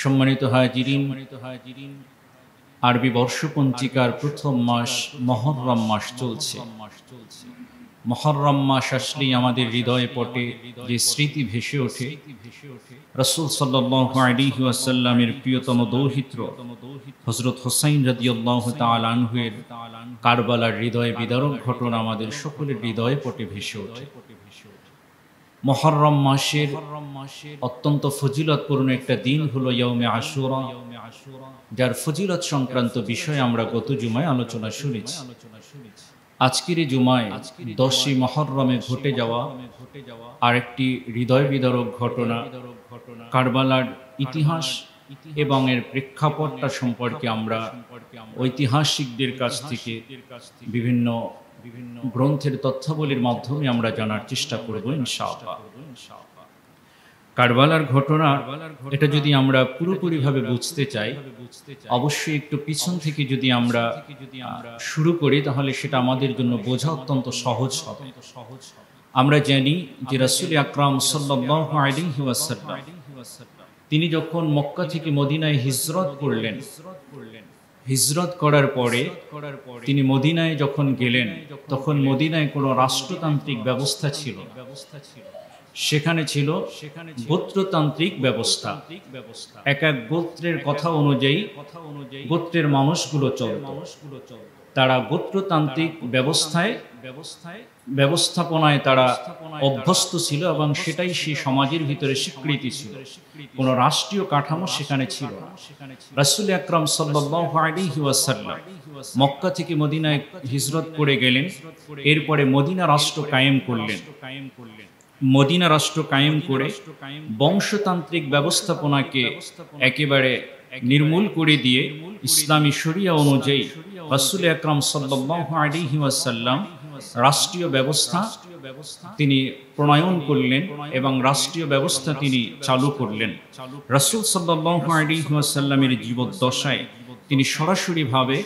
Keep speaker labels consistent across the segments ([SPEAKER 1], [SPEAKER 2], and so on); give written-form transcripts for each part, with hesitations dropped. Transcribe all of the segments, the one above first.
[SPEAKER 1] সম্মানিত হাজিরিন, আরবি বর্ষপঞ্জিকার প্রথম মাস মুহররম মাস চলছে। মুহররম মাস আসলেই আমাদের হৃদয়ে পটে যে স্মৃতি ভেসে ওঠে রাসূল সাল্লাল্লাহু আলাইহি ওয়াসাল্লামের প্রিয়তম দৌহিত্র হযরত হুসাইন রাদিয়াল্লাহু তাআলা আনহুর কারবালার হৃদয়ে বিদারক ঘটনা আমাদের সকলের হৃদয়ে পটে ভেসে ওঠে। মুহররম মাসের অত্যন্ত ফজিলতপূর্ণ একটা দিন হলো ইয়াউমে আশুরা, যার ফজিলত সংক্রান্ত বিষয়ে আমরা গত জুমায় আলোচনা শুনেছি। আজকের এই জুমায় 10ই মুহররমে ঘটে যাওয়া আরেকটি হৃদয় বিদারক ঘটনা, কারবালার ইতিহাস এবং এর প্রেক্ষাপটটা সম্পর্কে আমরা ঐতিহাসিকদের কাছ থেকে বিভিন্ন গ্রন্থের তথ্যাবলীর মাধ্যমে আমরা জানার চেষ্টা করব ইনশাআল্লাহ। কারবালার ঘটনা এটা যদি আমরা পুরোপুরিভাবে বুঝতে চাই, অবশ্যই একটু পিছন থেকে যদি আমরা শুরু করি তাহলে সেটা আমাদের জন্য বোঝা অত্যন্ত সহজ হবে। আমরা জানি যে রাসূল আকরাম সাল্লাল্লাহু আলাইহি ওয়াসাল্লাম তিনি যখন মক্কা থেকে মদিনায় হিজরত করলেন, হিজরত করার পরে তিনি মদিনায় যখন গেলেন তখন মদিনায় কোনো রাষ্ট্রতান্ত্রিক ব্যবস্থা ছিল, সেখানে ছিল গোত্রতান্ত্রিক ব্যবস্থা। এক এক গোত্রের কথা অনুযায়ী গোত্রের মানুষগুলো চলত। তারা গোত্রতান্ত্রিক ব্যবস্থাপনায় তারা অভ্যস্ত ছিল এবং সেটাই সেই সমাজের ভিতরে স্বীকৃতি ছিল। কোনো রাষ্ট্রীয় কাঠামো সেখানে ছিল না। রাসূল আকরাম সাল্লাল্লাহু আলাইহি ওয়াসাল্লাম মক্কা থেকে মদিনায় হিজরত করে গেলেন, এরপরে মদিনা রাষ্ট্র কায়েম করলেন। মদিনা রাষ্ট্র কায়েম করে বংশতান্ত্রিক ব্যবস্থাপনাকে একেবারে নির্মূল করে দিয়ে ইসলামী শরিয়া অনুযায়ী রাসূল আকরাম সাল্লাল্লাহু আলাইহি ওয়াসাল্লাম রাষ্ট্রীয় ব্যবস্থা তিনি প্রণয়ন করলেন এবং রাষ্ট্রীয় ব্যবস্থা তিনি চালু করলেন। রাসূল সাল্লাল্লাহু আলাইহি ওয়াসাল্লামের জীবদ্দশায় তিনি সরাসরিভাবে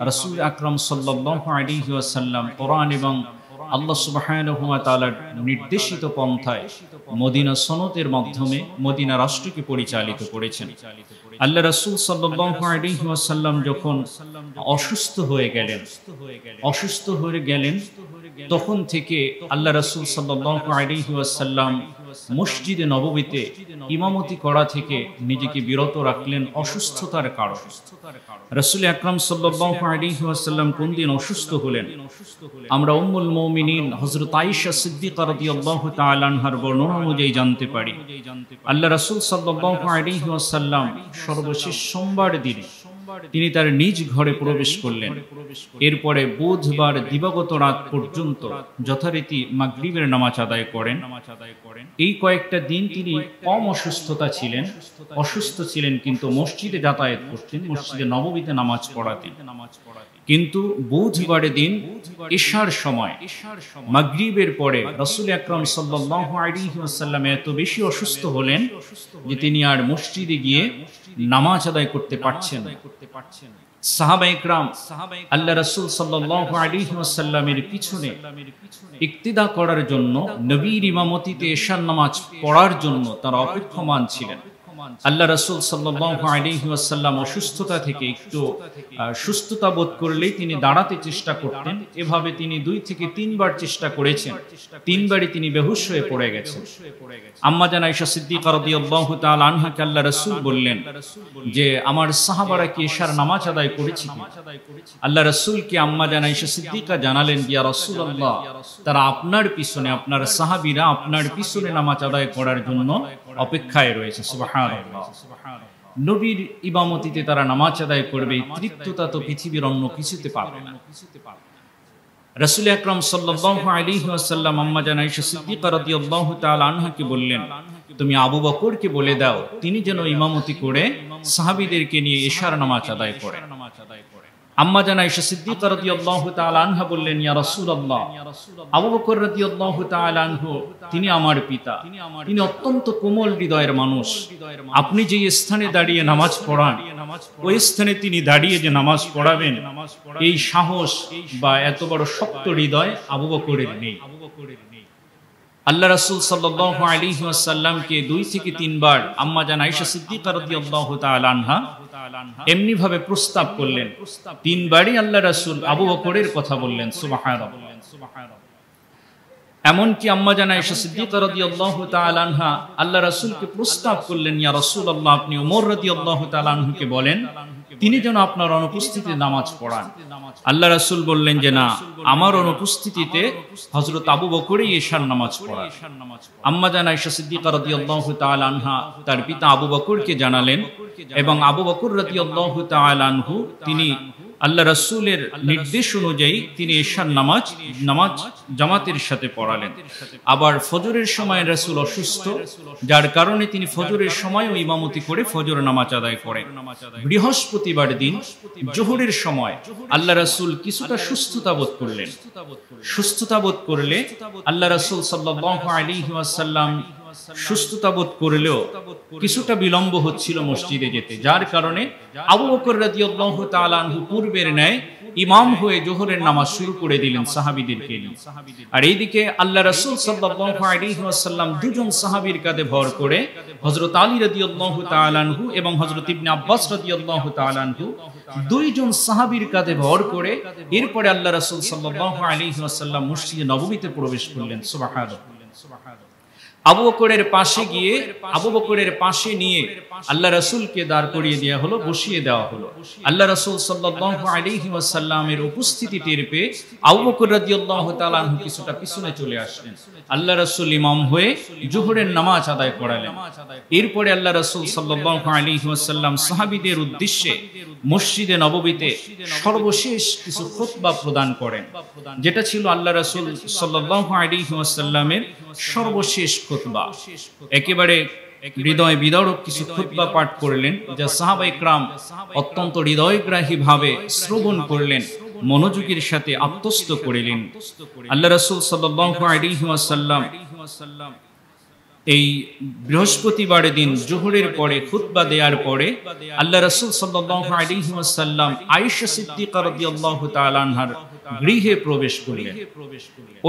[SPEAKER 1] রাসূল আকরাম সাল্লাল্লাহু আলাইহি ওয়াসাল্লাম কোরআন এবং আল্লাহ সুবহানাহু ওয়া তাআলার নির্দেশিত পন্থায় মদিনা সনদের মাধ্যমে মদিনা রাষ্ট্রকে পরিচালিত করেছেন। আল্লাহ রাসূল সাল্লাল্লাহু আলাইহি ওয়াসাল্লাম যখন অসুস্থ হয়ে গেলেন তখন থেকে আল্লাহ রাসূল সাল্লাল্লাহু আলাইহি ওয়াসাল্লাম মসজিদে নববীতে ইমামতি করা থেকে নিজেকে বিরত রাখলেন অসুস্থতার কারণে। রাসূল আকরাম সাল্লাল্লাহু আলাইহি ওয়াসাল্লাম কোন দিন অসুস্থ হলেন আমরা উম্মুল মুমিনিন হযরত আয়েশা সিদ্দিকা রাদিয়াল্লাহু তাআলা আনহার বর্ণনা অনুযায়ী জানতে পারি। আল্লাহ রাসূল সাল্লাল্লাহু আলাইহি ওয়াসাল্লাম সর্বশেষ সোমবার দিনে তিনি তার নিজ ঘরে প্রবেশ করলেন। এরপরে বুধবার দিবাগত রাত পর্যন্ত যথারীতি মাগরিবের নামাজ আদায় করেন। এই কয়েকটা দিন তিনি কম অসুস্থ ছিলেন কিন্তু মসজিদে যাতায়াত করতেন, মসজিদে নববীতে নামাজ পড়াতেন। কিন্তু বুধবারের দিন ইশার সময় মাগরিবের পরে রাসূল আকরাম সাল্লাল্লাহু আলাইহি ওয়াসাল্লাম এত বেশি অসুস্থ হলেন যে তিনি আর মসজিদে গিয়ে নামাজ আদায় করতে পারছেন না। সাহাবায়ে কেরাম আল্লাহ রাসূল সাল্লাল্লাহু আলাইহি ওয়াসাল্লামের পিছনে ইক্তিদা করার জন্য নবীর ইমামতিতে ইশার নামাজ পড়ার জন্য তারা অপেক্ষমান ছিলেন। আল্লাহ রাসূল সাল্লাল্লাহু আলাইহি ওয়াসাল্লাম অসুস্থতা থেকে একটু সুস্থতা বোধ করলেই তিনি দাঁড়াতে চেষ্টা করতেন। এভাবে তিনি 2 থেকে 3 বার চেষ্টা করেছেন, 3 বারই তিনি বেহুশ হয়ে পড়ে গেছেন। আম্মা জান আয়েশা সিদ্দিকা রাদিয়াল্লাহু তাআলা আনহাকে আল্লাহ রাসূল বললেন যে আমার সাহাবারা কি ইশার নামাজ আদায় করেছে কি? আল্লাহ রাসূলকে আম্মা জান আয়েশা সিদ্দিকা জানালেন ইয়া রাসূলুল্লাহ, তারা আপনার পিছনে, আপনার সাহাবীরা আপনার পিছনে নামাজ আদায় করার জন্য অপেক্ষায় রয়েছে। সুবহানাল্লাহ। নবীর ইমামতিতে তারা নামাজ আদায় করবে, তৃপ্ততা তো পৃথিবীর অন্য কিছুতে পাবে না। রাসূল আকরাম সাল্লাল্লাহু আলাইহি ওয়াসাল্লাম আম্মা জান আয়েশা সিদ্দিকা রাদিয়াল্লাহু তাআলা আনহাকে বললেন তুমি আবু বকরকে বলে দাও তিনি যেন ইমামতি করে সাহাবীদেরকে নিয়ে ইশার নামাজ আদায় করেন। আম্মা জান আয়েশা সিদ্দিকা রাদিয়াল্লাহু তাআলা আনহা বললেন ইয়া রাসূলুল্লাহ, আবু বকর রাদিয়াল্লাহু তাআলা আনহু তিনি আমার পিতা, তিনি অত্যন্ত কোমল হৃদয়ের মানুষ। আপনি যে স্থানে দাঁড়িয়ে নামাজ পড়ান ওই স্থানে তিনি দাঁড়িয়ে যে নামাজ পড়াবেন এই সাহস বা এত বড় শক্ত হৃদয় আবু বকরের নেই। আল্লাহ রাসূল সাল্লাল্লাহু আলাইহি ওয়াসাল্লামকে 2 থেকে 3 বার আম্মা জান আয়েশা সিদ্দিকা রাদিয়াল্লাহু তাআলা আনহা এমনি ভাবে প্রস্তাব করলেন। 3 বারই আল্লাহ রাসূল আবু বকরের কথা বললেন। সুবহানাল্লাহ। এমনকি আম্মা জান আয়েশা সিদ্দিকা রাদিয়াল্লাহু তাআলা আনহা আল্লাহ রাসূলকে প্রস্তাব করলেন, ইয়া রাসূলুল্লাহ, আপনি ওমর রাদিয়াল্লাহু তাআলা আনহুকে বলেন তিনি যেন আপনার অনুপস্থিতিতে নামাজ পড়ান। আল্লাহ রাসূল বললেন যে না, আমার অনুপস্থিতিতে হযরত আবু বকরই এশার নামাজ পড়ান। আম্মা জান আয়েশা সিদ্দিকা রাদিয়াল্লাহু তাআলা আনহা তার পিতা আবু বকরকে জানালেন এবং আবু বকর রাদিয়াল্লাহু তাআলা আনহু তিনি আল্লাহ রাসূলের নির্দেশ অনুযায়ী তিনি এশার নামাজ জামাতের সাথে পড়ালেন। আবার ফজরের সময় রাসূল অসুস্থ, যার কারণে তিনি ফজরের সময়ও ইমামতি করে ফজর নামাজ আদায় করেন। বৃহস্পতিবার দিন জোহরের সময় আল্লাহ রাসূল কিছুটা সুস্থতা বোধ করলেন। সুস্থতা বোধ করলে আল্লাহ রাসূল সাল্লাল্লাহু আলাইহি ওয়াসাল্লাম সুস্থতা বোধ করলেও কিছুটা বিলম্ব হচ্ছিল মসজিদে যেতে, যার কারণে আবু বকর রাদিয়াল্লাহু তাআলা আনহু পূর্বের ন্যায় ইমাম হয়ে জোহরের নামাজ শুরু করে দিলেন সাহাবীদেরকে নিয়ে। আর এইদিকে আল্লাহ রাসূল সাল্লাল্লাহু আলাইহি ওয়াসাল্লাম দুজন সাহাবীর কাঁধে ভর করে হযরত আলী রাদিয়াল্লাহু তাআলা আনহু এবং হযরত ইবনে আব্বাস রাদিয়াল্লাহু তাআলা আনহু দুইজন সাহাবীর কাঁধে ভর করে এরপরে আল্লাহ রাসূল সাল্লাল্লাহু আলাইহি ওয়াসাল্লাম মসজিদে নববীতে প্রবেশ করলেন। সুবহানাল্লাহ। আবু বকরের পাশে গিয়ে আবু বকরের পাশে নিয়ে আল্লাহ রাসূলকে দাঁড় করিয়ে দেওয়া হলো, বসিয়ে দেওয়া হলো। আল্লাহ রাসূল সাল্লাল্লাহু আলাইহি ওয়াসাল্লামের উপস্থিতি টের পেয়ে আবু বকর রাদিয়াল্লাহু তাআলা আনহু কিছুটা পিছনে চলে আসলেন। আল্লাহ রাসূল ইমাম হয়ে জোহরের নামাজ আদায় করালেন। এরপরে আল্লাহ রাসূল সাল্লাল্লাহু আলাইহি ওয়াসাল্লাম সাহাবীদের উদ্দেশ্যে মসজিদে নববীতে সর্বশেষ কিছু খুতবা প্রদান করেন, যেটা ছিল আল্লাহ রাসূল সাল্লাল্লাহু আলাইহি ওয়াসাল্লামের সর্বশেষ খুতবা। একেবারে হৃদয় বিদারক কিছু খুতবা পাঠ করলেন, যা সাহাবা ইকরাম অত্যন্ত হৃদয়গ্রাহী ভাবে শ্রবণ করলেন, মনোযোগের সাথে আত্মস্থ করিলেন। আল্লাহ রাসূল সাল্লাল্লাহু আলাইহি ওয়াসাল্লাম এই বৃহস্পতিবারের দিন জোহরের পরে খুতবা দেওয়ার পরে আল্লাহ রাসূল সাল্লাল্লাহু আলাইহি ওয়াসাল্লাম আয়েশা সিদ্দিকা রাদিয়াল্লাহু তাআলা আনহার গৃহে প্রবেশ করলেন।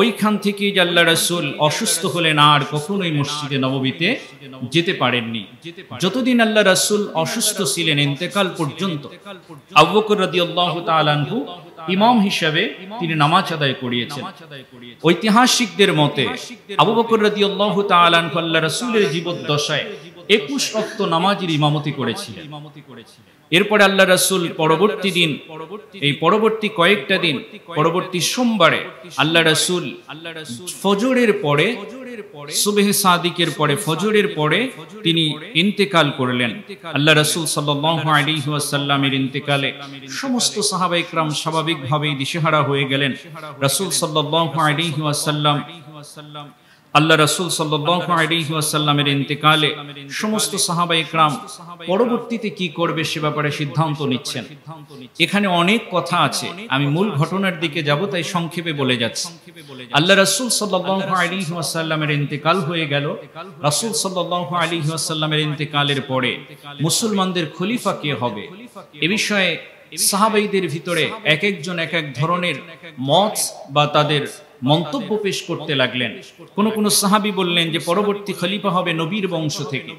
[SPEAKER 1] ওইখান থেকে আল্লাহ রাসূল অসুস্থ হলেন, আর কখনোই মসজিদে নববীতে যেতে পারেননি। যতদিন আল্লাহ রাসূল অসুস্থ ছিলেন ইন্তেকাল পর্যন্ত আবু বকর রাদিয়াল্লাহু তাআলা আনহু ইমাম হিসেবে তিনি নামাজ আদায় করিয়েছেন। ঐতিহাসিকদের মতে আবু বকর রাদিয়াল্লাহু তাআলা আনহু আল্লাহ রাসূলের জীবদ্দশায় 21 ওয়াক্ত নামাজের ইমামতি করেছিলেন। এরপরে আল্লাহ রাসূল পরবর্তী কয়েকটা দিন পরবর্তী সোমবারে আল্লাহ রাসূল ফজরের পরে সুবহে সাদিকের পরে ফজরের পরে তিনি ইন্তেকাল করলেন। আল্লাহ রাসূল সাল্লাল্লাহু আলাইহি ওয়াসাল্লামের ইন্তেকালে সমস্ত সাহাবা ইকরাম স্বাভাবিকভাবেই দিশেহারা হয়ে গেলেন। রাসূল সাল্লাল্লাহু আলাইহি ওয়াসাল্লাম আল্লাহ রাসূল সাল্লাল্লাহু আলাইহি ওয়াসাল্লামের ইন্তেকালে সমস্ত সাহাবা ইকরাম পরবর্তীতে কি করবে সে ব্যাপারে সিদ্ধান্ত নিচ্ছেন। এখানে অনেক কথা আছে, আমি মূল ঘটনার দিকে যাব, তাই সংক্ষেপে বলে যাচ্ছি। আল্লাহ রাসূল সাল্লাল্লাহু আলাইহি ওয়াসাল্লামের ইন্তেকাল হয়ে গেল। রাসূল সাল্লাল্লাহু আলাইহি ওয়াসাল্লামের ইন্তেকালের পরে মুসলমানদের খলিফা কে হবে এ বিষয়ে সাহাবাইদের ভিতরে এক একজন এক এক ধরনের মত বা তাদের মন্তব্য পেশ করতে লাগলেন। কোন সাহাবী বললেন যে পরবর্তী খলিফা হবে নবীর বংশ থেকে,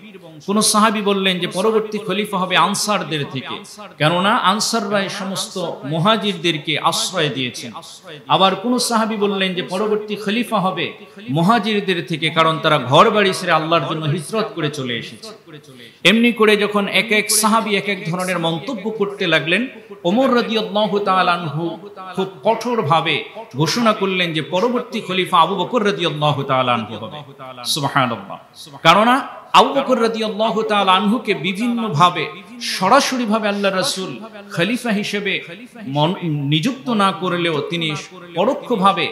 [SPEAKER 1] কোন সাহাবী বললেন যে পরবর্তী খলিফা হবে আনসারদের থেকে, কেননা আনসাররা এই সমস্ত মুহাজিরদেরকে আশ্রয় দিয়েছেন। আবার কোন সাহাবী বললেন যে পরবর্তী খলিফা হবে মুহাজিরদের থেকে, কারণ তারা ঘর বাড়ি ছেড়ে আল্লাহর জন্য হিজরত করে চলে এসেছে। এমনি করে যখন এক এক সাহাবী এক এক ধরনের মন্তব্য করতে লাগলেন, ওমর রাদিয়াল্লাহু তাআলা আনহু খুব কঠোরভাবে ঘোষণা করলেন যে পরবর্তী খলিফা আবু বকর রাদিয়াল্লাহু তাআলা আনহু হবে। সুবহানাল্লাহ। কারণ আবু বকর রাদিয়াল্লাহু তাআলা আনহুকে বিভিন্নভাবে সরাসরিভাবে আল্লাহ রাসূল খলিফা হিসেবে নিযুক্ত না করলেও তিনি পরোক্ষভাবে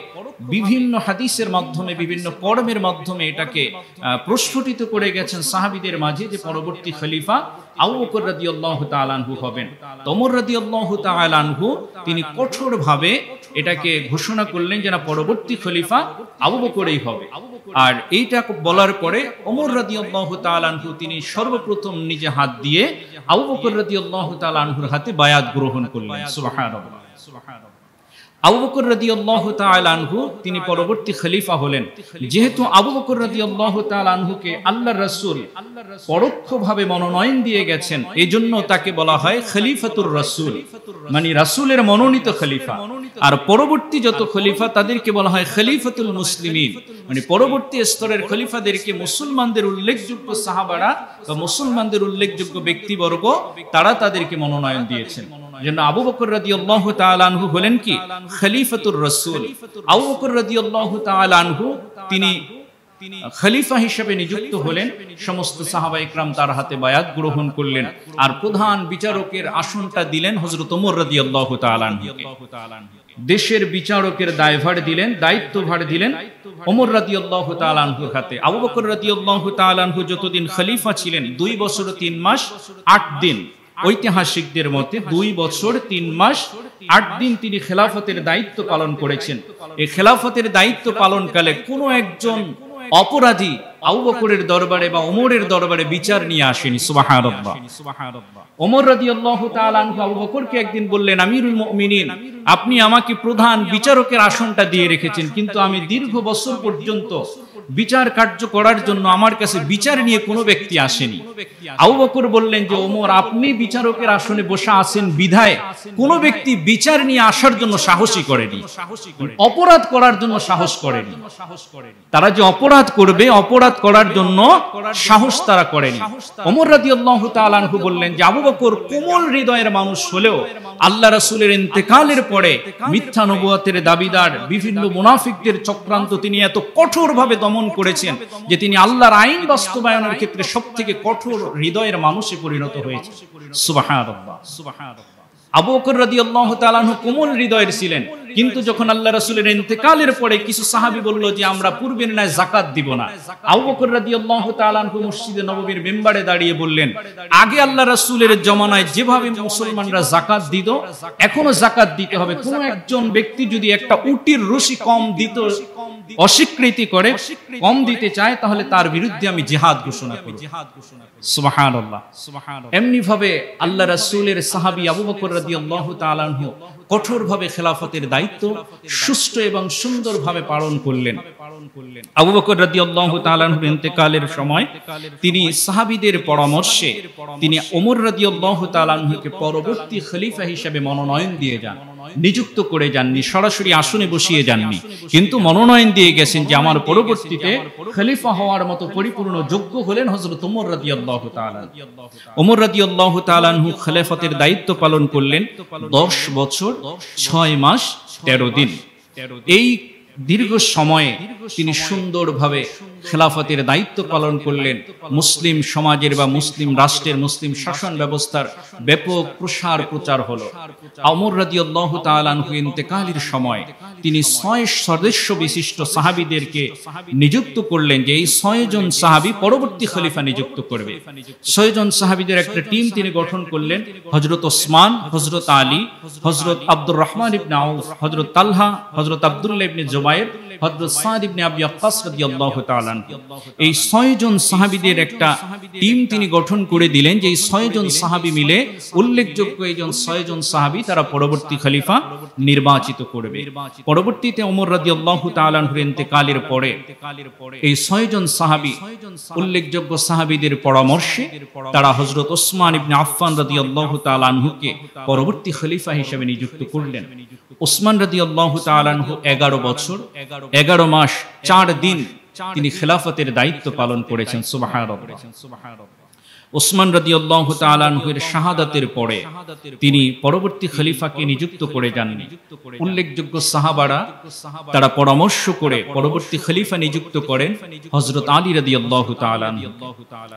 [SPEAKER 1] বিভিন্ন হাদিসের মাধ্যমে বিভিন্ন কর্মের মাধ্যমে এটাকে প্রস্ফুটিত করে গেছেন সাহাবীদের মাঝে যে পরবর্তী খলিফা আবু বকর রাদিয়াল্লাহু তাআলা আনহু হবেন। ওমর রাদিয়াল্লাহু তাআলা আনহু তিনি কঠোরভাবে এটাকে ঘোষণা করলেন যে না, পরবর্তী খলিফা আবু বকরই হবে। আর এইটা বলার পরে ওমর রাদিয়াল্লাহু তাআলা আনহু তিনি সর্বপ্রথম নিজে হাত দিয়ে আবু বকর রাদিয়াল্লাহু তাআলা আনহুর হাতে বায়াত গ্রহণ করলেন। সুবহানাল্লাহ। আবু বকর রাদিয়াল্লাহু তাআলা আনহু তিনি পরবর্তী খলিফা হলেন। যেহেতু আবু বকর রাদিয়াল্লাহু তাআলা আনহুকে আল্লাহর রাসূল পরোক্ষভাবে মনোনয়ন দিয়ে গেছেন, এজন্য তাকে বলা হয় খলিফাতুর রাসূল, মানে রাসূলের মনোনীত খলিফা। আর পরবর্তী যত খলিফা তাদেরকে বলা হয় খলিফাতুল মুসলিমিন, মানে পরবর্তী স্তরের খলিফাদেরকে মুসলমানদের উল্লেখযোগ্য সাহাবারা বা মুসলমানদের উল্লেখযোগ্য ব্যক্তিবর্গ তারা তাদেরকে মনোনয়ন দিয়েছেন। যেন আবু বকর রাদিয়াল্লাহু তাআলা আনহু হলেন কি খলিফাতুর রাসূল। আবু বকর রাদিয়াল্লাহু তাআলা আনহু তিনি খলিফা হিসেবে নিযুক্ত হলেন। সমস্ত সাহাবা ইকরাম তার হাতে বায়াত গ্রহণ করলেন, আর প্রধান বিচারকের আসনটা দিলেন হযরত ওমর রাদিয়াল্লাহু তাআলা আনহুকে। দেশের বিচারকের দায়ভার দিলেন, দায়িত্বভার দিলেন ওমর রাদিয়াল্লাহু তাআলা আনহুর হাতে। আবু বকর রাদিয়াল্লাহু তাআলা আনহু যতদিন খলিফা ছিলেন 2 বছর 3 মাস 8 দিন, ঐতিহাসিকদের মতে 2 বছর 3 মাস 8 দিন তিনি খেলাফতের দায়িত্ব পালন করেছেন। এই খেলাফতের দায়িত্ব পালনকালে কোনো একজন অপরাধী আবু বকরের দরবারে বা ওমরের দরবারে বিচার নিয়ে আসেনি। সুবহানাল্লাহ। ওমর রাদিয়াল্লাহু তাআলা আনহু আবু বকরকে একদিন বললেন, আমিরুল মুমিনিন, আপনি আমাকে প্রধান বিচারকের আসনটা দিয়ে রেখেছেন, কিন্তু আমি দীর্ঘ বছর পর্যন্ত বিচার কার্য করার জন্য আমার কাছে বিচার নিয়ে কোনো ব্যক্তি আসেনি। আবু বকর বললেন যে ওমর, আপনি বিচারকের আসনে বসে আছেন বিধায় কোনো ব্যক্তি বিচার নিয়ে আসার জন্য সাহসই করেনি, অপরাধ করার জন্য সাহস করেনি। তারা যে অপরাধ করবে, অপরাধ করার জন্য সাহস তারা করেনি। ওমর রাদিয়াল্লাহু তাআলা আনহু বললেন যে আবু বকর কোমল হৃদয়ের মানুষ হলেও আল্লাহ রাসূলের ইন্তেকালের পরে মিথ্যা নবুয়তের দাবিদার বিভিন্ন মুনাফিকদের চক্রান্ত তিনি এত কঠোরভাবে দমন করেছেন যে তিনি আল্লাহর আইন বাস্তবায়নের ক্ষেত্রে সবথেকে কঠোর হৃদয়ের মানুষে পরিণত হয়েছে। সুবহানাল্লাহ, সুবহানাল্লাহ। আবু বকর রাদিয়াল্লাহু তাআলা আনহু কোমল হৃদয়ের ছিলেন, কিন্তু যখন আল্লাহ রাসূলের ইন্তেকালের পরে কিছু সাহাবী বলল যে আমরা পূর্বের ন্যায় যাকাত দিব না, আবু বকর রাদিয়াল্লাহু তাআলা আনহু মসজিদে নববীর মিম্বারে দাঁড়িয়ে বললেন, আগে আল্লাহ রাসূলের জমানায় যেভাবে মুসলমানরা যাকাত দিত এখনো যাকাত দিতে হবে। কোন একজন ব্যক্তি যদি একটা উটির রশি কম দিত অস্বীকৃতি করে, কম দিতে চায়, তাহলে তার বিরুদ্ধে আমি জিহাদ ঘোষণা করব। সুবহানাল্লাহ, সুবহানাল্লাহ। এমনি ভাবে আল্লাহ রাসূলের সাহাবী আবু বকর রাদিয়াল্লাহু তাআলা আনহু কঠোরভাবে খেলাফতের দায়িত্ব সুষ্ঠু এবং সুন্দরভাবে পালন করলেন। আবু বকর রাদিয়াল্লাহু তাআলা আনহুর ইন্তেকালের সময় তিনি সাহাবীদের পরামর্শে তিনি ওমর রাদিয়াল্লাহু তাআলা আনহুকে পরবর্তী খলিফা হিসেবে মনোনয়ন দিয়ে যান, নিযুক্ত করে যাননি, সরাসরি আসনে বসিয়ে যাননি, কিন্তু মনোনয়ন দিয়ে গেছেন যে আমার পরবর্তীতে খলিফা হওয়ার মতো পরিপূর্ণ যোগ্য হলেন হযরত ওমর রাদিয়াল্লাহু তাআলা। ওমর রাদিয়াল্লাহু তাআলা আনহু খলিফাতের দায়িত্ব পালন করলেন 10 বছর 6 মাস 13 দিন। এই দীর্ঘ সময়ে তিনি সুন্দরভাবে খেলাফতের দায়িত্ব পালন করলেন। মুসলিম সমাজের বা মুসলিম রাষ্ট্রের মুসলিম শাসন ব্যবস্থার ব্যাপক প্রচার হলো। ওমর রাদিয়াল্লাহু তাআলা আনহু ইন্তেকালের সময় তিনি 6 সদস্য বিশিষ্ট সাহাবীদেরকে নিযুক্ত করলেন যে এই 6 জন সাহাবী পরবর্তী খলিফা নিযুক্ত করবে। 6 জন সাহাবীদের একটা টিম তিনি গঠন করলেন। হযরত ওসমান, হযরত আলী, হযরত আব্দুর রহমান ইবনে আউফ, হযরত তালহা, হযরত আব্দুল্লাহ ইবনে জুবায়ের, হযরত সাদ ইবনে আবি ওয়াক্কাস রাদিয়াল্লাহু তাআলা। এই 6 জন সাহাবীদের একটা টিম তিনি গঠন করে দিলেন যে এই 6 জন সাহাবী মিলে উল্লেখযোগ্য এই 6 জন সাহাবী তারা পরবর্তী খলিফা নির্বাচিত করবে। পরবর্তীতে ওমর রাদিয়াল্লাহু তাআলা আনহুর ইন্তেকালের পরে এই 6 জন সাহাবী উল্লেখযোগ্য সাহাবীদের পরামর্শে তারা হযরত ওসমান ইবনে আফফান রাদিয়াল্লাহু তাআলা আনহুকে পরবর্তী খলিফা হিসেবে নিযুক্ত করলেন। ওসমান রাদিয়াল্লাহু তাআলা আনহু 11 বছর 11 মাস 4 দিন তিনি খেলাফতের দায়িত্ব পালন করেছেন। সুবহানাল্লাহ। ওসমান রাদিয়াল্লাহু তাআলা আনহুর শাহাদাতের পরে তিনি পরবর্তী খলিফাকে নিযুক্ত করে যাননি। উল্লেখযোগ্য সাহাবারা তারা পরামর্শ করে পরবর্তী খলিফা নিযুক্ত করেন হযরত আলী রাদিয়াল্লাহু তাআলা আনহু।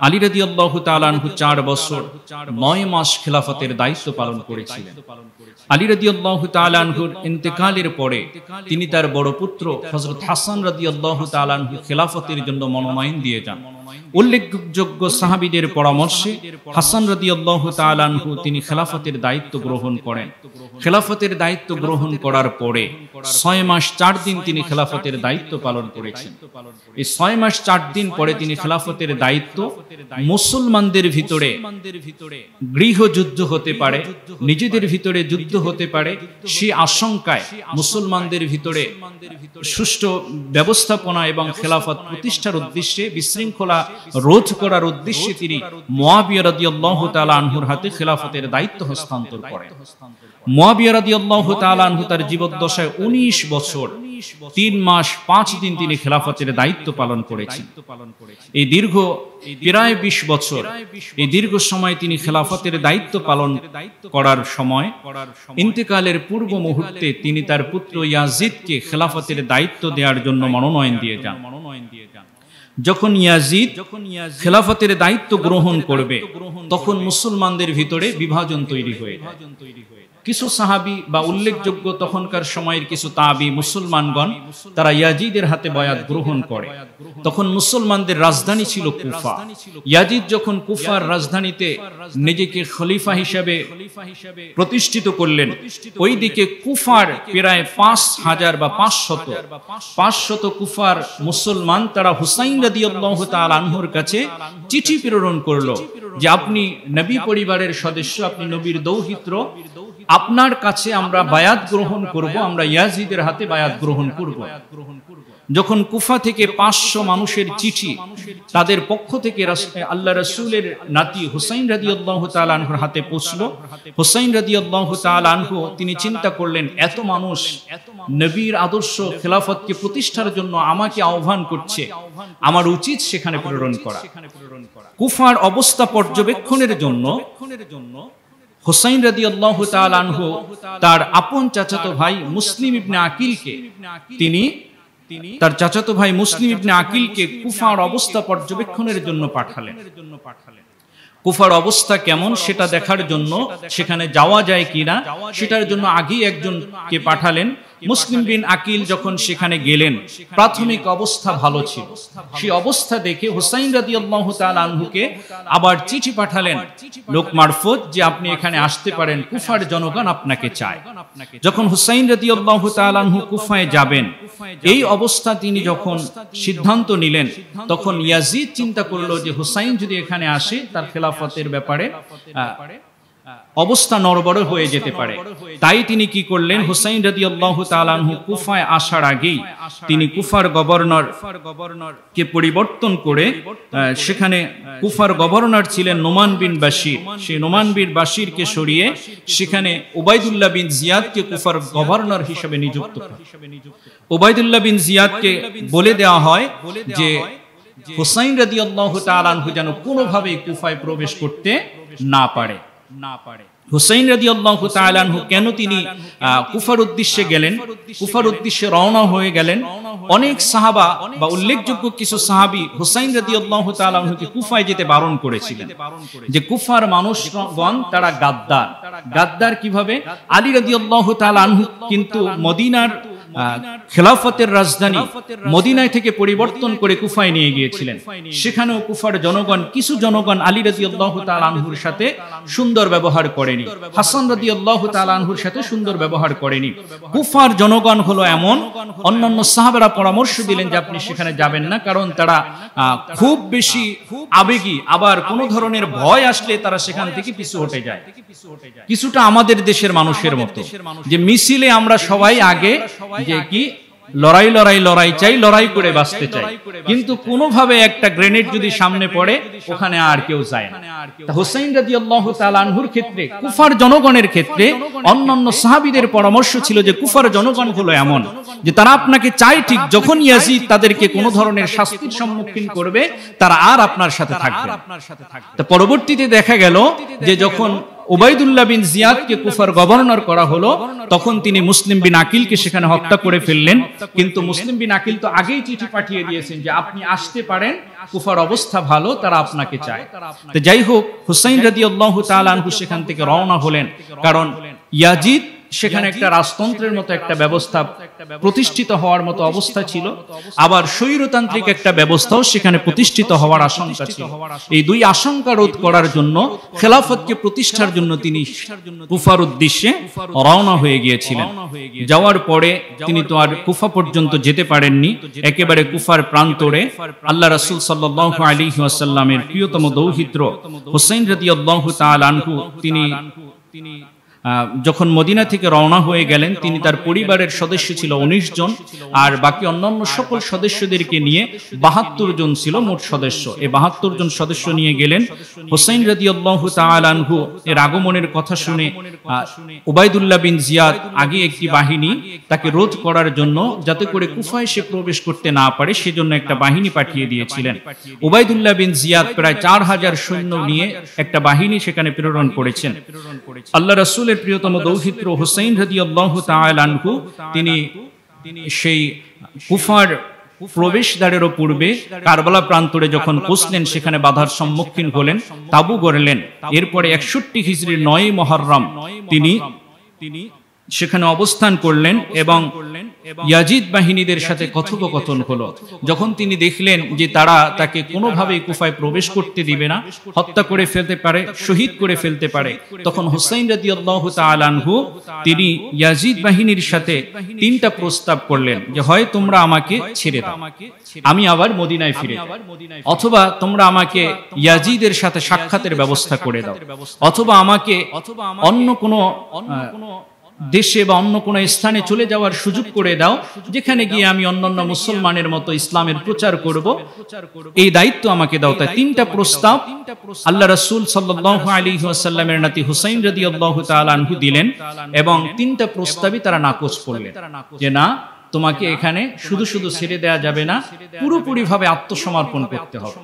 [SPEAKER 1] আলী রাদিয়াল্লাহু তাআলা আনহু 4 বছর 9 মাস খেলাফতের দায়িত্ব পালন করেছিলেন। আলী রাদিয়াল্লাহু তাআলা আনহুর ইন্তেকালের পরে তিনি তার বড় পুত্র হযরত হাসান রাদিয়াল্লাহু তাআলা আনহু খেলাফতের জন্য মনোনয়ন দিয়ে যান। উল্লেখযোগ্য সাহাবীদের পরামর্শে হাসান রাদিয়াল্লাহু তাআলা আনহু তিনি খেলাফতের দায়িত্ব গ্রহণ করেন। খেলাফতের দায়িত্ব গ্রহণ করার পরে 6 মাস 4 দিন তিনি খেলাফতের দায়িত্ব পালন করেছেন। এই 6 মাস 4 দিন পরে তিনি খেলাফতের দায়িত্ব মুসলমানদের ভিতরে গৃহযুদ্ধ হতে পারে, নিজেদের ভিতরে যুদ্ধ হতে পারে, সেই আশঙ্কায় মুসলমানদের ভিতরে সুষ্ঠু ব্যবস্থাপনা এবং খেলাফত প্রতিষ্ঠার উদ্দেশ্যে, বিশৃঙ্খলা রোধ করার উদ্দেশ্যে তিনি মুয়াবিয়া রাদিয়াল্লাহু তাআলা আনহুর হাতে খেলাফতের দায়িত্ব হস্তান্তর করেন। মুয়াবিয়া রাদিয়াল্লাহু তাআলা আনহু তার জীবদ্দশায় 19 বছর 3 মাস 5 দিন তিনি খেলাফতের দায়িত্ব পালন করেছেন। এই দীর্ঘ প্রায় 20 বছর, এই দীর্ঘ সময় তিনি খেলাফতের দায়িত্ব পালন করার সময় ইন্তেকালের পূর্ব মুহূর্তে তিনি তার পুত্র ইয়াজিদকে খেলাফতের দায়িত্ব দেওয়ার জন্য মনোনয়ন দিয়ে যান। যখন ইয়াজিদ খেলাফতের দায়িত্ব গ্রহণ করবে তখন মুসলমানদের ভিতরে বিভাজন তৈরি হয়ে যায়। কিছু সাহাবী বা উল্লেখযোগ্য তখনকার সময়ের কিছু তাবি মুসলমানগণ তারা ইয়াজিদের হাতে বয়াত গ্রহণ করে। তখন মুসলমানদের রাজধানী ছিল কুফা। ইয়াজিদ যখন কুফার রাজধানীতে নিজেকে খলিফা হিসেবে প্রতিষ্ঠিত করলেন, ওইদিকে কুফার প্রায় 5000 বা 500 কুফার মুসলমান তারা হুসাইন রাদিয়াল্লাহু তাআলা আনহুর কাছে চিঠি প্রেরণ করলো যে আপনি নবী পরিবারের সদস্য, আপনি নবীর দৌহিত্র, আপনার কাছে আমরা বায়াত গ্রহণ করব, আমরা ইয়াজিদের হাতে বায়াত গ্রহণ করব। যখন কুফা থেকে 500 মানুষের চিঠি তাদের পক্ষ থেকে আল্লাহ রাসূলের নাতি হুসাইন রাদিয়াল্লাহু তাআলা আনহুর হাতে পৌঁছলো, হুসাইন রাদিয়াল্লাহু তাআলা আনহু তিনি চিন্তা করলেন এত মানুষ নবীর আদর্শ খেলাফতকে প্রতিষ্ঠার জন্য আমাকে আহ্বান করছে, আমার উচিত সেখানে প্রেরণ করা। কুফার অবস্থা পর্যবেক্ষণের জন্য হুসাইন রাদিয়াল্লাহু তাআলা আনহু তার আপন চাচাতো ভাই মুসলিম ইবনে আকিলকে তিনি তার চাচাতো ভাই মুসলিম ইবনে আকিলকে কুফার অবস্থা পর্যবেক্ষণের জন্য পাঠালেন। কুফার অবস্থা কেমন সেটা দেখার জন্য, সেখানে যাওয়া যায় কিনা সেটার জন্য আগেই একজনকে পাঠালেন। মুসলিম বিন আকিল যখন সেখানে গেলেন প্রাথমিক অবস্থা ভালো ছিল। সেই অবস্থা দেখে হুসাইন রাদিয়াল্লাহু তাআলা আনহুকে আবার চিঠি পাঠালেন লোক মারফত যে আপনি এখানে আসতে পারেন, কুফার জনগণ আপনাকে চায়। যখন হুসাইন রাদিয়াল্লাহু তাআলা আনহু কুফায় যাবেন, এই অবস্থা তিনি যখন সিদ্ধান্ত নিলেন, তখন ইয়াজিদ চিন্তা করলো যে হুসাইন যদি এখানে আসে তার খেলাফতের ব্যাপারে অবস্থা নড়বড় হয়ে যেতে পারে। তাই তিনি কি করলেন, হুসাইন রাদিয়াল্লাহু তাআলা আনহু কুফায় আসার আগেই তিনি কুফার গভর্নর কে পরিবর্তন করে সেখানে কুফার গভর্নর ছিলেন নোমান বিন বাশির, সেই নোমান বিন বাশিরকে সরিয়ে সেখানে উবাইদুল্লাহ বিন জিয়াদকে কুফার গভর্নর হিসেবে নিযুক্ত করেন। উবাইদুল্লাহ বিন জিয়াদকে বলে দেওয়া হয় যে হুসাইন রাদিয়াল্লাহু তাআলা আনহু যেন কোনোভাবেই কুফায় প্রবেশ করতে না পারে। হুসাইন রাদিয়াল্লাহু তাআলা আনহু কেন তিনি কুফার উদ্দেশ্যে গেলেন, কুফার উদ্দেশ্যে রওনা হয়ে গেলেন। অনেক সাহাবা বা উল্লেখযোগ্য কিছু সাহাবী হুসাইন রাদিয়াল্লাহু তাআলা আনহুকে কুফায় যেতে বারণ করেছিলেন, যে কুফার মানুষগণ তারা গাদ্দার। গাদ্দার কিভাবে? আলী রাদিয়াল্লাহু তাআলা আনহু কিন্তু মদিনার খেলাফতের রাজধানী মদিনায় থেকে পরিবর্তন করে কুফায় নিয়ে গিয়েছিলেন। সেখানেও কুফার জনগণ, কিছু জনগণ আলী রাদিয়াল্লাহু তাআলা আনহুর সাথে সুন্দর ব্যবহার করেনি, হাসান রাদিয়াল্লাহু তাআলা আনহুর সাথে সুন্দর ব্যবহার করেনি। কুফার জনগণ হলো এমন, অন্যান্য সাহাবারা পরামর্শ দিলেন যে আপনি সেখানে যাবেন না, কারণ তারা খুব বেশি আবেগী, আবার কোন ধরনের ভয় আসলে তারা সেখান থেকে পিছু হটে যায়। কিছুটা আমাদের দেশের মানুষের মতো, যে মিছিলে আমরা সবাই আগে যে কি লড়াই চাই, লড়াই করে বাঁচতে চাই, কিন্তু কোনোভাবে একটা গ্রেনেড যদি সামনে পড়ে ওখানে আর কেউ যায় না। হুসাইন রাদিয়াল্লাহু তাআলা আনহুর ক্ষেত্রে, কুফার জনগণের ক্ষেত্রে অন্যান্য সাহাবীদের পরামর্শ ছিল যে কুফার জনগণ হলো এমন যে তারা আপনাকে চায় ঠিক, যখন ইয়াজিদ তাদেরকে কোনো ধরনের শাস্তির সম্মুখীন করবে তারা আর আপনার সাথে থাকবে না। তা পরবর্তীতে দেখা গেল যে যখন উবাইদুল্লাহ বিন জিয়াদকে কুফার গভর্নর করা হলো, তখন তিনি মুসলিম বিন আকিলকে সেখানে হত্যা করে ফেললেন। কিন্তু মুসলিম বিন আকিল তো আগেই চিঠি পাঠিয়ে দিয়েছেন যে আপনি আসতে পারেন, কুফার অবস্থা ভালো, তারা আপনাকে চায়। তো যাই হোক, হুসাইন রাদিয়াল্লাহু তাআলা আনহু সেখান থেকে রওনা হলেন, কারণ ইয়াজিদ সেখানে একটা রাজতন্ত্রের মতো একটা ব্যবস্থা প্রতিষ্ঠিত হওয়ার মতো অবস্থা ছিল, আবার স্বৈরতান্ত্রিক একটা ব্যবস্থাও সেখানে প্রতিষ্ঠিত হওয়ার আশঙ্কা ছিল। এই দুই আশঙ্কা রোধ করার জন্য, খেলাফতকে প্রতিষ্ঠার জন্য তিনি কুফার উদ্দেশ্যে রওনা হয়ে গিয়েছিলেন। যাওয়ার পরে তিনি তো আর কুফা পর্যন্ত যেতে পারেননি, একেবারে কুফার প্রান্তরে আল্লাহ রাসূল সাল্লাল্লাহু আলাইহি ওয়াসাল্লামের প্রিয়তম দৌহিত্র হুসাইন রাদিয়াল্লাহু তাআলা আনহু তিনি যখন মদিনা থেকে রওনা হয়ে গেলেন, তিনি তার পরিবারের সদস্য ছিল 19 জন, আর বাকি অন্যান্য সকল সদস্যদেরকে নিয়ে 72 জন ছিল মোট সদস্য। এই 72 জন সদস্য নিয়ে গেলেন। হুসাইন রাদিয়াল্লাহু তাআলা আনহু এর আগমনের কথা শুনে উবাইদুল্লাহ বিন জিয়াদ আগে একটি বাহিনী তাকে রোধ করার জন্য, যাতে করে কুফায় সে প্রবেশ করতে না পারে, সেজন্য একটা বাহিনী পাঠিয়ে দিয়েছিলেন। উবাইদুল্লাহ বিন জিয়াদ প্রায় 4000 সৈন্য নিয়ে একটা বাহিনী সেখানে প্রেরণ করেছেন। আল্লাহ রাসূলের প্রিয়তম দৌহিত্র হুসাইন রাদিয়াল্লাহু তাআলা আনহু তিনি সেই কুফার প্রবেশদ্বারেরও পূর্বে কারবালা প্রান্তরে যখন পৌঁছলেন, সেখানে বাধার সম্মুখীন হলেন, তাবু গড়লেন। এরপরে 61 হিজরির 9 মুহররম তিনি সেখানে অবস্থান করলেন এবং ইয়াজিদ বাহিনীদের সাথে কথোপকথন হলো। যখন তিনি দেখলেন যে তারা তাকে কোনোভাবেই কুফায় প্রবেশ করতে দিবে না, হত্যা করে ফেলতে পারে, শহীদ করে ফেলতে পারে, তখন হুসাইন রাদিয়াল্লাহু তাআলা আনহু তিনি ইয়াজিদ বাহিনীর সাথে 3টা প্রস্তাব করলেন যে হয় তোমরা আমাকে ছেড়ে দাও, আমি আবার মদিনায় ফিরে যাই, অথবা তোমরা আমাকে ইয়াজিদের সাথে সাক্ষাতের ব্যবস্থা করে দাও, অথবা আমাকে অন্য কোনো দেশে বা অন্য কোনো স্থানে চলে যাওয়ার সুযোগ করে দাও, যেখানে গিয়ে আমি অন্যান্য মুসলমানের মতো ইসলামের প্রচার করব, এই দায়িত্ব আমাকে দাও। তাই 3টা প্রস্তাব আল্লাহ রাসূল সাল্লাল্লাহু আলাইহি ওয়াসাল্লামের নাতি হুসাইন রাদিয়াল্লাহু তাআলা আনহু দিলেন, এবং 3টা প্রস্তাবই তারা নাকচ করলেন যে না, তোমাকে এখানে শুধু শুধু ছেড়ে দেওয়া যাবে না, পুরোপুরিভাবে আত্মসমর্পণ করতে হবে,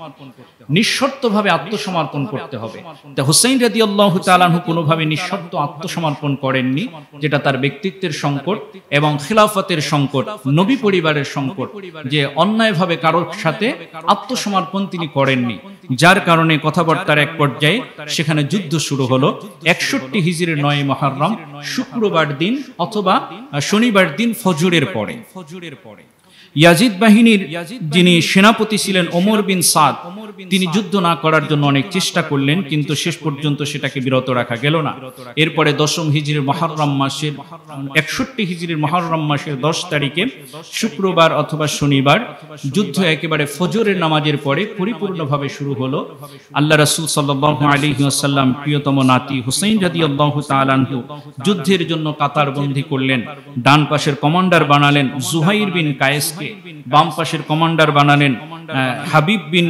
[SPEAKER 1] নিঃশর্তভাবে আত্মসমর্পণ করতে হবে। তা হুসাইন রাদিয়াল্লাহু তাআলা আনহু কোনোভাবে নিঃশর্ত আত্মসমর্পণ করেননি, যেটা তার ব্যক্তিত্বের সংকট এবং খিলাফতের সংকট, নবী পরিবারের সংকট, যে অন্যায়ভাবে কারোর সাথে আত্মসমর্পণ তিনি করেননি, যার কারণে কথাবার্তার এক পর্যায়ে সেখানে যুদ্ধ শুরু হলো। 61 হিজরির 9 মুহররম শুক্রবার দিন অথবা শনিবার দিন ফজরের পরে ইয়াজিদ বাহিনীর যিনি সেনাপতি ছিলেন ওমর বিন সাদ, তিনি যুদ্ধ না করার জন্য অনেক চেষ্টা করলেন, কিন্তু শেষ পর্যন্ত সেটাকে বিরত রাখা গেল না। এরপরে 10 হিজরির মুহররম মাসের 61 হিজরির মুহররম মাসের 10 তারিখে শুক্রবার অথবা শনিবার যুদ্ধ একেবারে ফজরের নামাজের পরে পরিপূর্ণভাবে শুরু হলো। আল্লাহ রাসূল সাল্লাল্লাহু আলাইহি ওয়াসাল্লাম প্রিয়তম নাতি হুসাইন রাদিয়াল্লাহু তাআলা আনহু যুদ্ধের জন্য কাতারবন্দি করলেন। ডান পাশের কমান্ডার বানালেন জুহাইর বিন কায়েসকে, বাম পাশের কমান্ডার বানালেন হাবিব বিন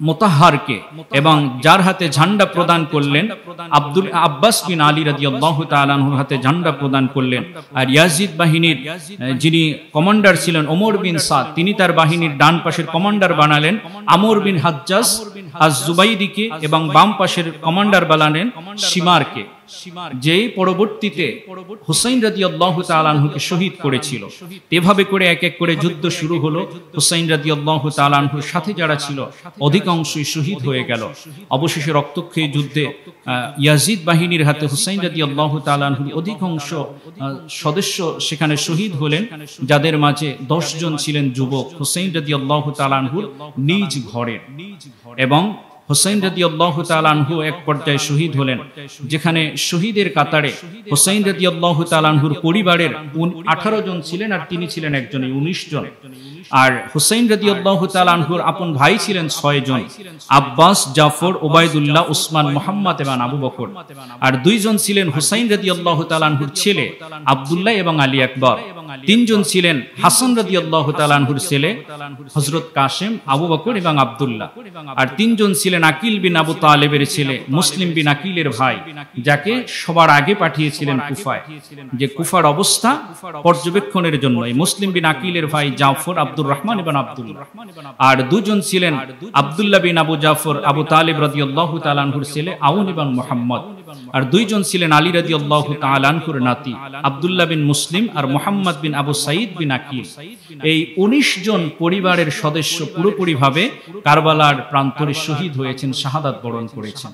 [SPEAKER 1] মোতাহারকে, এবং যার হাতে ঝান্ডা প্রদান করলেন আব্বাস বিন আলী রাদিয়াল্লাহু তাআলা আনহুর হাতে ঝান্ডা প্রদান করলেন। আর ইয়াজিদ বাহিনীর যিনি কমান্ডার ছিলেন ওমর বিন সাদ, তিনি তার বাহিনীর ডান পাশের কমান্ডার বানালেন আমর বিন হাজ্জাজ আজ-জুবাইদিকে, এবং বাম পাশের কমান্ডার বানালেন শিমারকে, যে পরবর্তীতে হুসাইন রাদিয়াল্লাহু তাআলা আনহুকে শহীদ করেছিল। এভাবে করে এক এক করে যুদ্ধ শুরু হলো। হুসাইন রাদিয়াল্লাহু তাআলা আনহুর সাথে যারা ছিল অধিকাংশই শহীদ হয়ে গেল। অবশেষে রক্তক্ষয়ী যুদ্ধে ইয়াজিদ বাহিনীর হাতে হুসাইন রাদিয়াল্লাহু তাআলা আনহুর অধিকাংশ সদস্য সেখানে শহীদ হলেন, যাদের মাঝে 10 জন ছিলেন যুবক হুসাইন রাদিয়াল্লাহু তাআলা আনহুর নিজ ঘরে। এবং হুসাইন রাদিয়াল্লাহু তাআলা আনহু এক পর্যায়ে শহীদ হলেন, যেখানে শহীদের কাতারে হুসাইন রাদিয়াল্লাহু তাআলা আনহুর পরিবারের 18 জন ছিলেন, আর তিনি ছিলেন একজনই, 19 জন। আর হুসাইন রাদিয়াল্লাহু তাআলা আনহুর আপন ভাই ছিলেন 6 জন, আব্বাস, জাফর, ওবাইদুল্লাহ, উসমান, মুহাম্মদ এবং আবু বকর। আর 2 জন ছিলেন হুসাইন রাদিয়াল্লাহু তাআলা আনহুর ছেলে আব্দুল্লাহ এবং আলী আকবর। 3 জন ছিলেন হাসান রাদিয়াল্লাহু তাআলা আনহুর ছেলে হযরত কাসেম, আবু বকর এবং আব্দুল্লাহ। আর 3 জন ছিলেন আকিল বিন আবু তালেবের ছেলে মুসলিম বিন আকিলের ভাই, যাকে সবার আগে পাঠিয়েছিলেন কুফায়, যে কুফার অবস্থা পর্যবেক্ষণের জন্য। এই মুসলিম বিন আকিলের ভাই জাফর, আব্দুর রহমান এবং আব্দুল্লাহ। আর 2 জন ছিলেন আব্দুল্লাহ বিন আবু জাফর, আবু তালেব রাদিয়াল্লাহু তাআলা আনহুর ছেলে আউন এবং মুহাম্মদ। আর দুইজন ছিলেন আলী রাদিয়াল্লাহু তাআলা আনহুর নাতি আব্দুল্লাহ বিন মুসলিম আর মুহাম্মদ বিন আবু সাঈদ বিন আকিল। এই 19 জন পরিবারের সদস্য পুরোপুরিভাবে কারবালার প্রান্তরে শহীদ হয়েছেন, শাহাদাত বরণ করেছেন।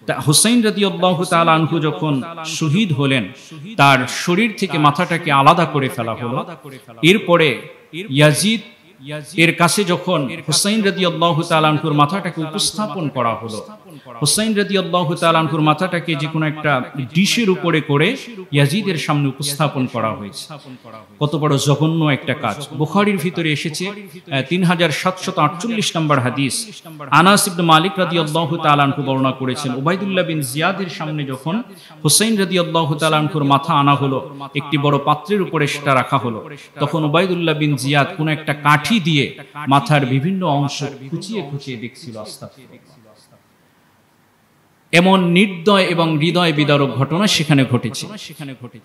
[SPEAKER 1] তা হুসাইন রাদিয়াল্লাহু তাআলা আনহু যখন শহীদ হলেন, তার শরীর থেকে মাথাটাকে আলাদা করে ফেলা হলো। এরপরে ইয়াজিদ এর কাছে যখন হুসাইন রাদিয়াল্লাহু তাআলা আনহুর মাথাটাকে উপস্থাপন করা হলো, হুসাইন রাদিয়াল্লাহু তাআলা আনহুর মাথাটাকে যে কোনো একটা ডিশের উপরে করে ইয়াজিদের সামনে উপস্থাপন করা হয়েছে। কত বড় জঘন্য একটা কাজ! বুখারীর ভিতরে এসেছে 3748 নম্বর হাদিস, আনাস ইবনে মালিক রাদিয়াল্লাহু তাআলা আনহু বর্ণনা করেছেন, উবাইদুল্লাহ বিন জিয়াদের সামনে যখন হুসাইন রাদিয়াল্লাহু তাআলা আনহুর মাথা আনা হলো, একটি বড় পাত্রের উপরে সেটা রাখা হলো, তখন উবাইদুল্লাহ বিন জিয়াদ কোন একটা কাঠি দিয়ে মাথার বিভিন্ন অংশ খুঁচিয়ে খুঁচিয়ে দেখছিল। এমন নির্দয় এবং হৃদয় বিদারক ঘটনা সেখানে ঘটেছে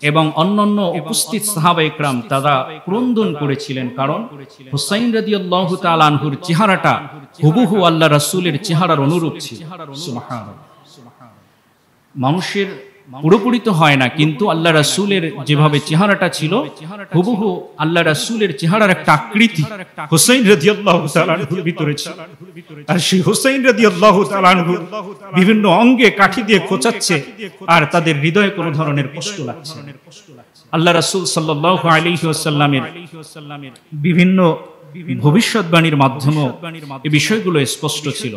[SPEAKER 1] এবং অন্যান্য উপস্থিত সাহাবা ইকরাম তারা ক্রন্দন করেছিলেন, কারণ হুসাইন রাদিয়াল্লাহু তাআলা আনহুর চেহারাটা হুবহু আল্লাহ রাসূলের চেহারার অনুরূপ ছিল। সুবহানাল্লাহ। মানুষের পুরোপুরি তো হয় না, কিন্তু আল্লাহ রাসূলের যেভাবে চেহারাটা ছিল হুবহু আল্লাহ রাসূলের চেহারার একটা আকৃতি হুসাইন রাদিয়াল্লাহু তাআলা আনহুর ভিতরে ছিল। আর সেই হুসাইন রাদিয়াল্লাহু তাআলা আনহু বিভিন্ন অঙ্গে কাঠি দিয়ে খোঁচাচ্ছে আর তাদের হৃদয়ে কোনো ধরনের কষ্ট লাগছে। আল্লাহ রাসূল সাল্লাল্লাহু আলাইহি ওয়াসাল্লামের বিভিন্ন ভবিষ্যৎবাণীর মাধ্যমে এই বিষয়গুলো স্পষ্ট ছিল।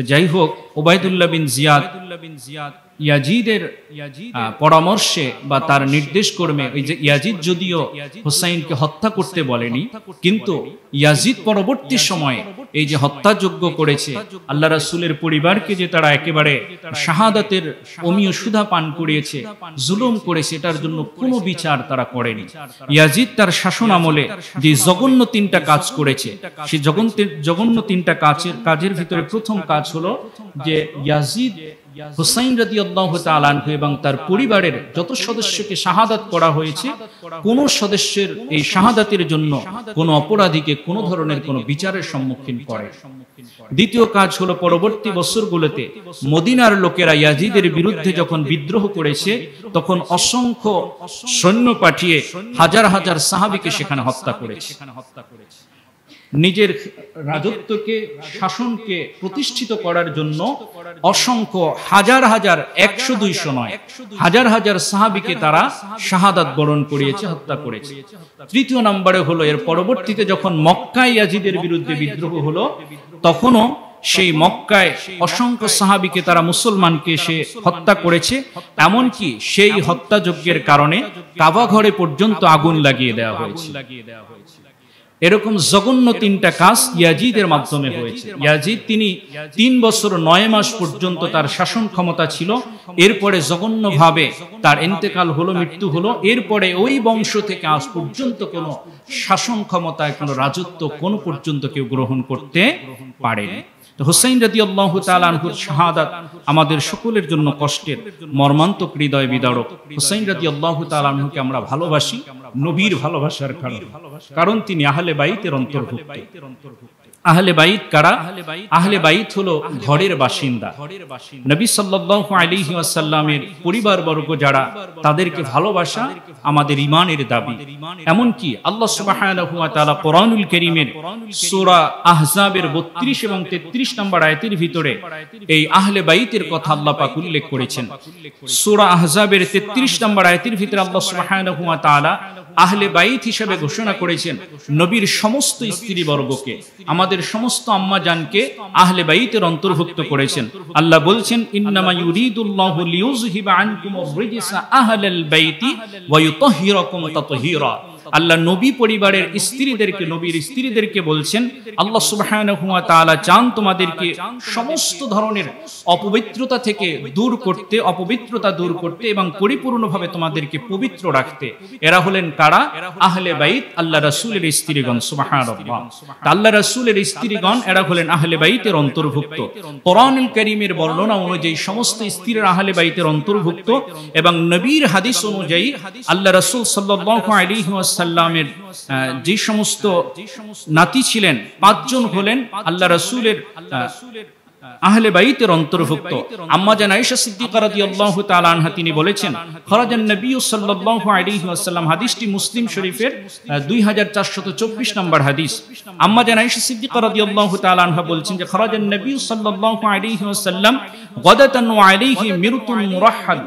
[SPEAKER 1] যাই হোক, উবাইদুল্লাহ বিন জিয়াদ ইয়াজিদের পরামর্শে বা তার নির্দেশ কর্মে, ওই যে ইয়াজিদ যদিও হুসাইনকে হত্যা করতে বলেনি, কিন্তু ইয়াজিদ পরবর্তী সময়ে এই যে হত্যাযজ্ঞ করেছে, আল্লাহ রাসূলের পরিবারকে যে তারা একেবারে শাহাদাতের অমীয় সুধা পান করিয়েছে, জুলুম করেছে, এটার জন্য কোনো বিচার তারা করেনি। ইয়াজিদ তার শাসন আমলে যে জঘন্য 3টা কাজ করেছে, সেই জঘন্য 3টা কাজের ভিতরে প্রথম কাজ হলো যে ইয়াজিদ হুসাইন রাদিয়াল্লাহু তাআলা আনহু এবং তার পরিবারের যত সদস্যকে শাহাদাত করা হয়েছে, কোন সদস্যের এই শাহাদাতের জন্য কোন অপরাধীকে কোন ধরনের কোন বিচারের সম্মুখীন করে। দ্বিতীয় কাজ হলো পরবর্তী বছরগুলোতে মদিনার লোকেরা ইয়াজিদের বিরুদ্ধে যখন বিদ্রোহ করেছে, তখন অসংখ্য সৈন্য পাঠিয়ে হাজার হাজার সাহাবীকে সেখানে হত্যা করেছে। নিজের রাজত্বকে, শাসনকে প্রতিষ্ঠিত করার জন্য অসংখ্য হাজার হাজার 100-200 নয়, হাজার হাজার সাহাবীকে তারা শাহাদাত বরণ করিয়েছে, হত্যা করেছে। তৃতীয় নম্বরে হলো এর পরবর্তীতে যখন মক্কায় ইয়াজিদের বিরুদ্ধে বিদ্রোহ হলো, তখনও সেই মক্কায় অসংখ্য সাহাবীকে তারা মুসলমানকে সে হত্যা করেছে। এমনকি সেই হত্যাযজ্ঞের কারণে কাবা ঘরে পর্যন্ত আগুন লাগিয়ে দেওয়া হয়েছে। এরকম জঘন্য 3টা কাজ ইয়াজিদের মাধ্যমে হয়েছে। ইয়াজিদ তিনি 3 বছর 9 মাস পর্যন্ত তার শাসন ক্ষমতা ছিল। এরপরে জঘন্যভাবে তার ইন্তেকাল হলো, মৃত্যু হলো। এরপরে ওই বংশ থেকে আজ পর্যন্ত কোনো শাসন ক্ষমতায়, কোনো রাজত্ব কোনো পর্যন্ত কেউ গ্রহণ করতে পারেনি। তো হুসাইন রাদিয়াল্লাহু তাআলা আনহুর শাহাদাত আমাদের সকলের জন্য কষ্টের, মর্মান্তিক, হৃদয় বিদারক। হুসাইন রাদিয়াল্লাহু তাআলা আনহুকে আমরা ভালোবাসি নবীর ভালোবাসার কারণ তিনি আহলে বাইতের অন্তর্ভুক্ত। আহলে বাইত কারা? আহলে বাইত হলো ঘরের বাসিন্দা। নবী সাল্লাল্লাহু আলাইহি ওয়াসাল্লামের পরিবারবর্গ যারা, তাদেরকে ভালোবাসা আমাদের ঈমানের দাবি। এমনকি আল্লাহ সুবহানাহু ওয়া তাআলা কোরআনুল কারীমের সূরা আহজাবের 32 এবং 33 নম্বর আয়াতের ভিতরে এই আহলে বাইতের কথা আল্লাহ পাক উল্লেখ করেছেন। সূরা আহজাবের 33 নম্বর আয়াতের ভিতরে আল্লাহ সুবহানাহু ওয়া তাআলা আহলে বাইত হিসেবে ঘোষণা করেছেন নবীর সমস্ত স্ত্রীবর্গকে, আমাদের সমস্ত আম্মা জানকে আহলে বাইতের অন্তর্ভুক্ত করেছেন। আল্লাহ বলছেন, ইন্নামা ইউরিদুল্লাহু লিইউযহিবা আনকুমুর রিজসা আহলাল বাইতি ওয়া ইউতাহহিরাকুম তাতহীরা। আল্লাহ নবী পরিবারের স্ত্রীদেরকে, নবীর স্ত্রীদেরকে বলছেন, আল্লাহ সুবহানাহু ওয়া তাআলা চান তোমাদেরকে সমস্ত ধরনের অপবিত্রতা থেকে দূর করতে, অপবিত্রতা দূর করতে এবং পরিপূর্ণভাবে তোমাদেরকে পবিত্র রাখতে। এরা হলেন কারা? আহলে বাইত, আল্লাহ রাসূলের স্ত্রীগণ। সুবহানাল্লাহ। আল্লাহ রাসূলের স্ত্রীগণ এরা হলেন আহলে বাইতের অন্তর্ভুক্ত। কোরআনুল কারীমের বর্ণনা অনুযায়ী সমস্ত স্ত্রীরা আহলে বাইতের অন্তর্ভুক্ত এবং নবীর হাদিস অনুযায়ী আল্লাহ রাসূল সাল্লাল্লাহু আলাইহি ওয়াসাল্লামের যে সমস্ত নাতি ছিলেন 5 জন হলেন আল্লাহ রাসূলের আহলে বাইতের অন্তর্ভুক্ত। আম্মা জান আয়েশা সিদ্দিকা রাদিয়াল্লাহু তাআলা আনহা তিনি বলেছেন, খরাজান নবী সাল্লাল্লাহু আলাইহি ওয়াসাল্লাম, হাদিসটি মুসলিম শরীফের 2424 নম্বর হাদিস। আম্মা জান আয়েশা সিদ্দিকা রাদিয়াল্লাহু তাআলা আনহা বলছেন যে খরাজান নবী সাল্লাল্লাহু আলাইহি ওয়াসাল্লাম গাদাতান ওয়া আলাইহি মিরতুন মুরাহহাল,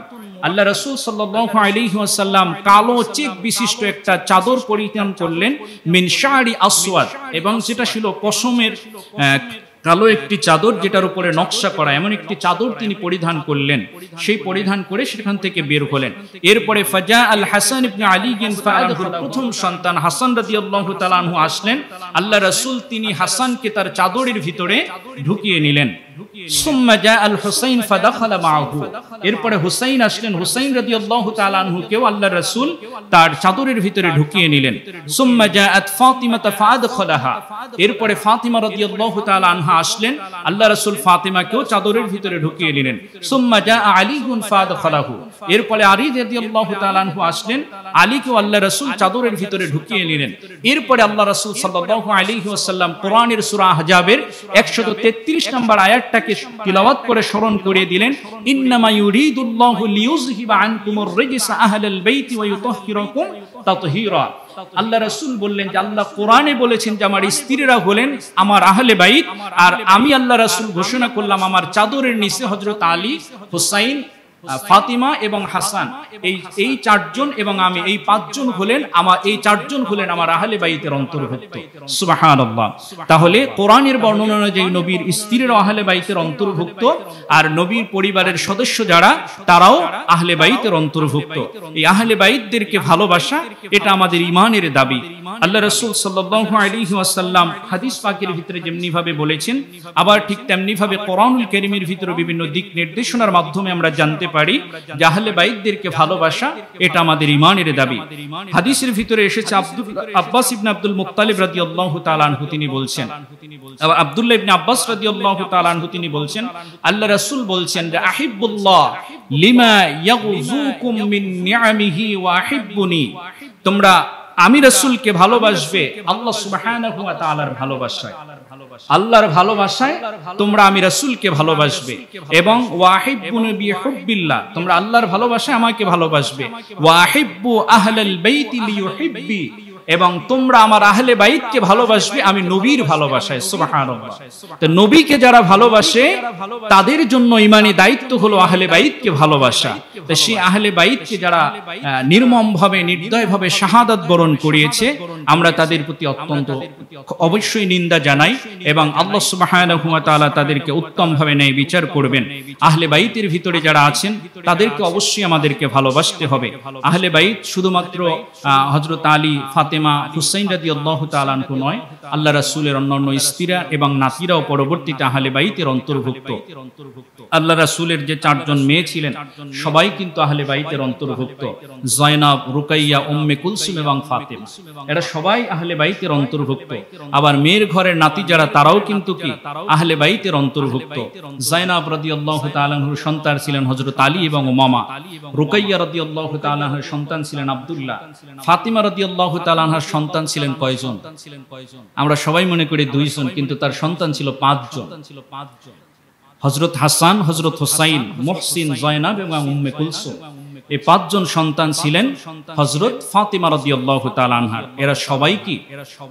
[SPEAKER 1] আল্লাহ রাসূল সাল্লাল্লাহু আলাইহি ওয়াসাল্লাম কালো চেক বিশিষ্ট একটা চাদর পরিধান করলেন, মিন শারি আসওয়াদ, এবং যেটা ছিল পশমের কালো একটি চাদর যেটার উপরে নকশা করা, এমন একটি চাদর তিনি পরিধান করলেন। সেই পরিধান করে সেখান থেকে বের হলেন। এরপরে ফাজা আল হাসান ইবনে আলী ফাআদহুল, প্রথম সন্তান হাসান রাদিয়াল্লাহু তাআলা আনহু আসলেন। আল্লাহ রাসূল তিনি হাসানকে তার চাদরের ভিতরে ঢুকিয়ে নিলেন। সুম্মা জা আল হুসাইন ফাদাখালা মাআহু, এরপরে হুসাইন আসলেন। হুসাইন রাদিয়াল্লাহু তাআলা আনহুকেও আল্লাহ রাসূল তার চাদরের ভিতরে ঢুকিয়ে নিলেন। সুম্মা জাআত ফাতিমা ফাআদখালাহা, এরপরে ফাতিমা রাদিয়াল্লাহু তাআলা আনহা আসলেন। আল্লাহ রাসূল ফাতিমাকেও চাদরের ভিতরে ঢুকিয়ে নিলেন। সুম্মা জা আলী ফাআদখালাহু, এরপরে আলী রাদিয়াল্লাহু তাআলা আনহু আসলেন। আলীকেও আল্লাহ রাসূল চাদরের ভিতরে ঢুকিয়ে নিলেন। এরপরে আল্লাহ রাসূল সাল্লাল্লাহু আলাইহি ওয়াসাল্লাম কোরআনের সূরা আহজাবের 133 নম্বর আয়াতটাকে তিলাওয়াত করে স্মরণ করিয়ে দিলেন, ইন্নামা ইউরিদুল্লাহু লিইউযহিবা আনকুমুর রিজসা আহলাল বাইতি ওয়া ইউতাহহিরাকুম তাতহীরা। আল্লাহ রাসূল বললেন যে আল্লাহ কোরআনে বলেছেন যে আমার স্ত্রীরা হলেন আমার আহলে বাইত, আর আমি আল্লাহ রাসূল ঘোষণা করলাম আমার চাদরের নিচে হযরত আলী, হুসাইন, ফাতিমা এবং হাসান, এই চারজন এবং আমি, এই পাঁচজন হলেন আমার, এই চারজন হলেন আমার আহলে বাইতের অন্তর্ভুক্ত। সুবহানাল্লাহ। তাহলে কোরআনের বর্ণনা অনুযায়ী নবীর স্ত্রীরা আহলে বাইতের অন্তর্ভুক্ত, আর নবীর পরিবারের সদস্য যারা তারাও আহলে বাইতের অন্তর্ভুক্ত। এই আহলে বাইতদেরকে ভালোবাসা এটা আমাদের ঈমানের দাবি। আল্লাহ রাসূল সাল্লাল্লাহু আলাইহি ওয়াসাল্লাম হাদিস পাকের ভিতরে যেমনি ভাবে বলেছেন, আবার ঠিক তেমনি ভাবে কোরআনুল কারীমের ভিতরে বিভিন্ন দিক নির্দেশনার মাধ্যমে আমরা জানতে পারি যে আহলে বাইতদেরকে ভালোবাসা এটা আমাদের ঈমানের দাবি। হাদিসের ভিতরে এসেছে আব্বাস ইবনে আব্দুল মুত্তালিব রাদিয়াল্লাহু তাআলা আনহু তিনি বলছেন, আব্দুল্লাহ ইবনে আব্বাস রাদিয়াল্লাহু তাআলা আনহু তিনি বলছেন, আল্লাহ রাসূল বলছেন যে আহিব্বুল্লাহ লিমা ইয়াগযুকুম মিন নিআমিহি ওয়া আহিব্বুনি, তোমরা আমি রাসূলকে ভালোবাসবে আল্লাহ সুবহানাহু ওয়া তাআলার ভালোবাসায়, আল্লাহর ভালোবাসায় তোমরা আমি রাসূলকে ভালোবাসবে, এবং ওয়াহিব্বুনি বিহুব্বিল্লাহ, তোমরা আল্লাহর ভালোবাসায় আমাকে ভালোবাসবে, ওয়াহিব্বু আহলাল বাইতি লিইউহিব্বি, এবং তোমরা আমার আহলে বাইতকে ভালোবাসবে আমি নবীর ভালোবাসায়। সুবহানাল্লাহ। তো নবীকে যারা ভালোবাসে তাদের জন্য ঈমানি দায়িত্ব হলো আহলে বাইতকে ভালোবাসা। তো সেই আহলে বাইতকে যারা নির্মমভাবে নির্দয়ভাবে শাহাদাত বরণ করিয়েছে, আমরা তাদের প্রতি অত্যন্ত অবশ্যই নিন্দা জানাই, এবং আল্লাহ সুবহানাহু ওয়া তাআলা তাদেরকে উত্তমভাবে ন্যায় বিচার করবেন। আহলে বাইতের ভিতরে যারা আছেন তাদেরকে অবশ্যই আমাদেরকে ভালোবাসতে হবে। আহলে বাইত শুধুমাত্র হযরত আলী, ফাতেমা, হুসাইন রাদিয়াল্লাহু তাআলা আনহু নয়, আল্লাহ রাসূলের অন্যান্য স্ত্রীরা এবং নাতিরাও পরবর্তীতে আহলে বাইতের অন্তর্ভুক্ত। আল্লাহ রাসূলের যে চারজন মেয়ে ছিলেন সবাই কিন্তু আহলে বাইতের অন্তর্ভুক্ত। জয়নাব, রুকাইয়া, উম্মে কুলসুম এবং ফাতেমা, এরা সবাই আহলে বাইতের অন্তর্ভুক্ত। আবার মেয়ের ঘরের নাতি যারা তারাও কিন্তু কি আহলে বাইতের অন্তর্ভুক্ত। জয়নাব রাদিয়াল্লাহু তাআলা আনহুর সন্তান ছিলেন হযরত আলী এবং উমামা। রুকাইয়া রাদিয়াল্লাহু তাআলা আনহার সন্তান ছিলেন আব্দুল্লাহ। ফাতিমা রাদিয়াল্লাহু তাআলা আনহার সন্তান ছিলেন কয়জন? আমরা সবাই মনে করি 2 জন, কিন্তু তার সন্তান ছিল 5 জন। হযরত হাসান, হযরত হুসাইন, মুহসিন, জয়নাব এবং উম্মে কুলসুম, এই 5 জন সন্তান ছিলেন হযরত ফাতিমা রাদিয়াল্লাহু তাআলা আনহা। এরা সবাই কি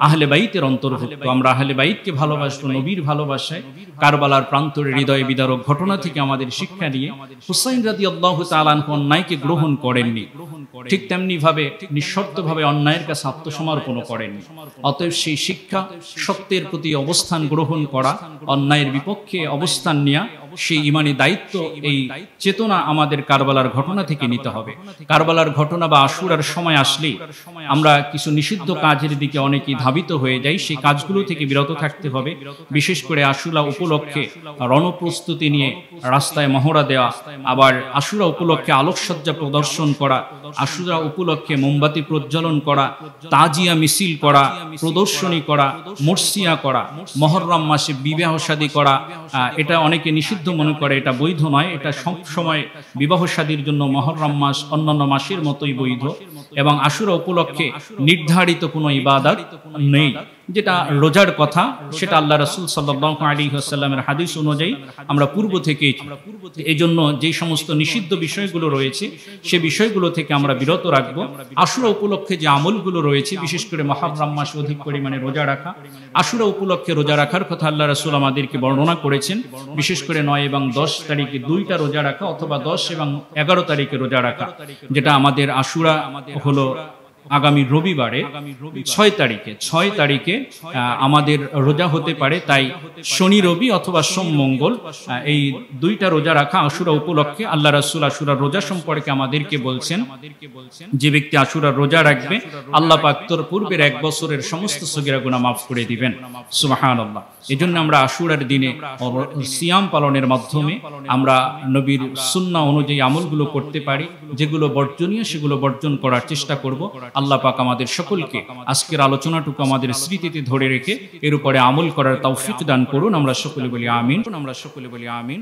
[SPEAKER 1] আহলে বাইতের অন্তর্ভুক্ত। আমরা আহলে বাইতকে ভালোবাসবো নবীর ভালোবাসায়। কারবালার প্রান্তরে হৃদয় বিদারক ঘটনা থেকে আমাদের শিক্ষা নিয়ে হুসাইন রাদিয়াল্লাহু তাআলা আনহু অন্যায়কে গ্রহণ করেননি, ঠিক তেমনি ভাবে নিঃশর্তভাবে অন্যায়ের কাছে আত্মসমর্পণ করেননি। অতএব সেই শিক্ষা, সত্যের প্রতি অবস্থান গ্রহণ করা, অন্যায়ের বিপক্ষে অবস্থান নেওয়া, সেই ঈমানি দায়িত্ব, এই চেতনা আমাদের কারবালার ঘটনা থেকে নিতে হবে। কারবালার ঘটনা বা আশুরার সময় আসলেই আমরা কিছু নিষিদ্ধ কাজের দিকে অনেকেই ধাবিত হয়ে যাই। সেই কাজগুলো থেকে বিরত থাকতে হবে। বিশেষ করে আশুরা উপলক্ষে রণপ্রস্তুতি নিয়ে রাস্তায় মহড়া দেওয়া, আবার আশুরা উপলক্ষে আলোকসজ্জা প্রদর্শন করা, আশুরা উপলক্ষে মোমবাতি প্রজ্বলন করা, তাজিয়া মিছিল করা, প্রদর্শনী করা, মুরসিয়া করা, মুহররম মাসে বিবাহ শাদী করা, এটা অনেকে নিষিদ্ধ মনে করে, এটা বৈধ নয়। এটা সব সময় বিবাহ শাদীর জন্য মুহররম মাস অন্যান্য মাসের মতোই বৈধ, এবং আশুরা উপলক্ষে নির্ধারিত কোনো ইবাদত নেই। যেটা রোজার কথা, সেটা আল্লাহ রাসূল সাল্লাল্লাহু আলাইহি ওয়াসাল্লামের হাদিস অনুযায়ী আমরা পূর্ব থেকেই, এই জন্য যে সমস্ত নিষিদ্ধ বিষয়গুলো রয়েছে সে বিষয়গুলো থেকে আমরা বিরত রাখবো। আশুরা উপলক্ষে যে আমলগুলো রয়েছে, বিশেষ করে মুহররম মাসে অধিক পরিমাণে রোজা রাখা, আশুরা উপলক্ষে রোজা রাখার কথা আল্লাহ রাসূল আমাদেরকে বর্ণনা করেছেন। বিশেষ করে 9 এবং 10 তারিখে 2টা রোজা রাখা, অথবা 10 এবং 11 তারিখে রোজা রাখা, যেটা আমাদের আশুরা হলো আগামী রবিবারে 6 তারিখে আমাদের রোজা হতে পারে। তাই শনি রবি অথবা সোম মঙ্গল এই 2টা রোজা রাখা আশুরা উপলক্ষে। আল্লাহ রাসূল আশুরার রোজা সম্পর্কে আমাদেরকে বলছেন, যে ব্যক্তি আশুরার রোজা রাখবে আল্লাহ পাক তার পূর্বের 1 বছরের সমস্ত সগীরা গুনাহ মাফ করে দিবেন। সুবহানাল্লাহ। এজন্য আমরা আশুরার দিনে সিয়াম পালনের মাধ্যমে আমরা নবীর সুন্নাহ অনুযায়ী আমলগুলো করতে পারি। যেগুলো বর্জনীয় সেগুলো বর্জন করার চেষ্টা করব। আল্লাহ পাক আমাদের সকলকে আজকের আলোচনাটুকু আমাদের স্মৃতিতে ধরে রেখে এর উপরে আমল করার তৌফিক দান করুন। আমরা সকলে বলি আমিন।